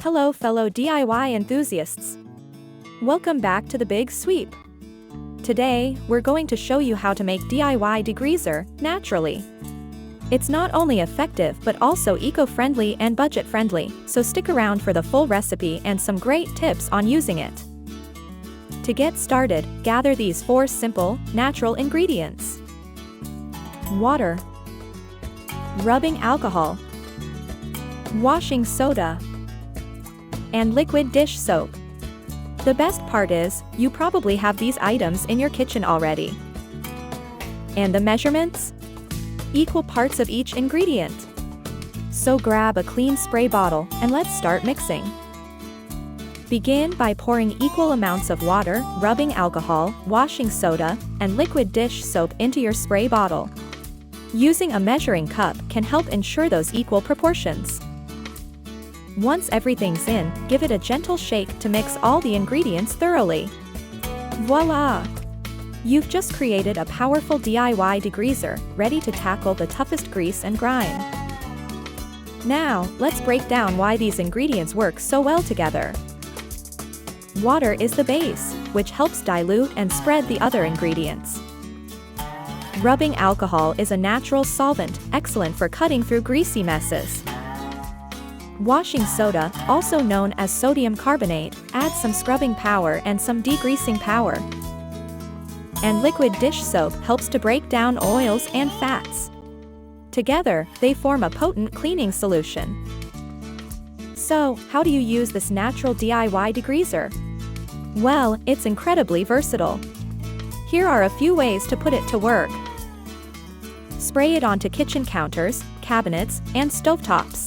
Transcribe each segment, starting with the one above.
Hello fellow DIY enthusiasts. Welcome back to the Big Sweep. Today, we're going to show you how to make DIY degreaser naturally. It's not only effective but also eco-friendly and budget-friendly, so stick around for the full recipe and some great tips on using it. To get started, gather these 4 simple, natural ingredients: water, rubbing alcohol, washing soda, and liquid dish soap. The best part is, you probably have these items in your kitchen already. And the measurements? Equal parts of each ingredient. So grab a clean spray bottle and let's start mixing. Begin by pouring equal amounts of water, rubbing alcohol, washing soda, and liquid dish soap into your spray bottle. Using a measuring cup can help ensure those equal proportions. Once everything's in, give it a gentle shake to mix all the ingredients thoroughly. Voila! You've just created a powerful DIY degreaser, ready to tackle the toughest grease and grime. Now, let's break down why these ingredients work so well together. Water is the base, which helps dilute and spread the other ingredients. Rubbing alcohol is a natural solvent, excellent for cutting through greasy messes. Washing soda, also known as sodium carbonate, adds some scrubbing power and some degreasing power. And liquid dish soap helps to break down oils and fats. Together, they form a potent cleaning solution. So, how do you use this natural DIY degreaser? Well, it's incredibly versatile. Here are a few ways to put it to work. Spray it onto kitchen counters, cabinets, and stovetops.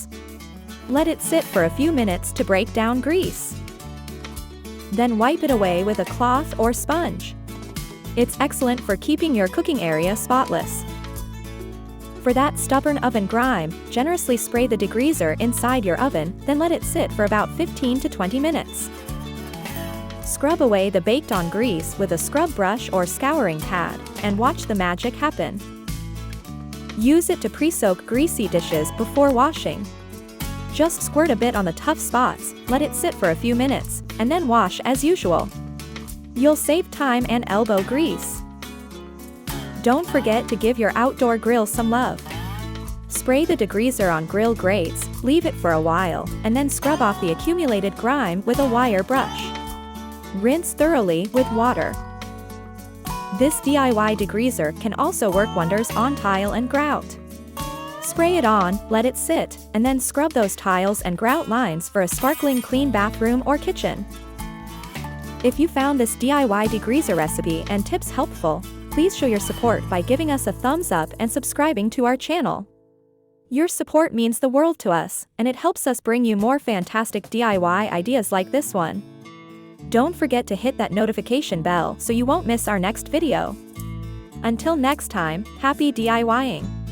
Let it sit for a few minutes to break down grease. Then wipe it away with a cloth or sponge. It's excellent for keeping your cooking area spotless. For that stubborn oven grime, generously spray the degreaser inside your oven, then let it sit for about 15 to 20 minutes. Scrub away the baked-on grease with a scrub brush or scouring pad, and watch the magic happen. Use it to pre-soak greasy dishes before washing. Just squirt a bit on the tough spots, let it sit for a few minutes, and then wash as usual. You'll save time and elbow grease. Don't forget to give your outdoor grill some love. Spray the degreaser on grill grates, leave it for a while, and then scrub off the accumulated grime with a wire brush. Rinse thoroughly with water. This DIY degreaser can also work wonders on tile and grout. Spray it on, let it sit, and then scrub those tiles and grout lines for a sparkling clean bathroom or kitchen. If you found this DIY degreaser recipe and tips helpful, please show your support by giving us a thumbs up and subscribing to our channel. Your support means the world to us, and it helps us bring you more fantastic DIY ideas like this one. Don't forget to hit that notification bell so you won't miss our next video. Until next time, happy DIYing!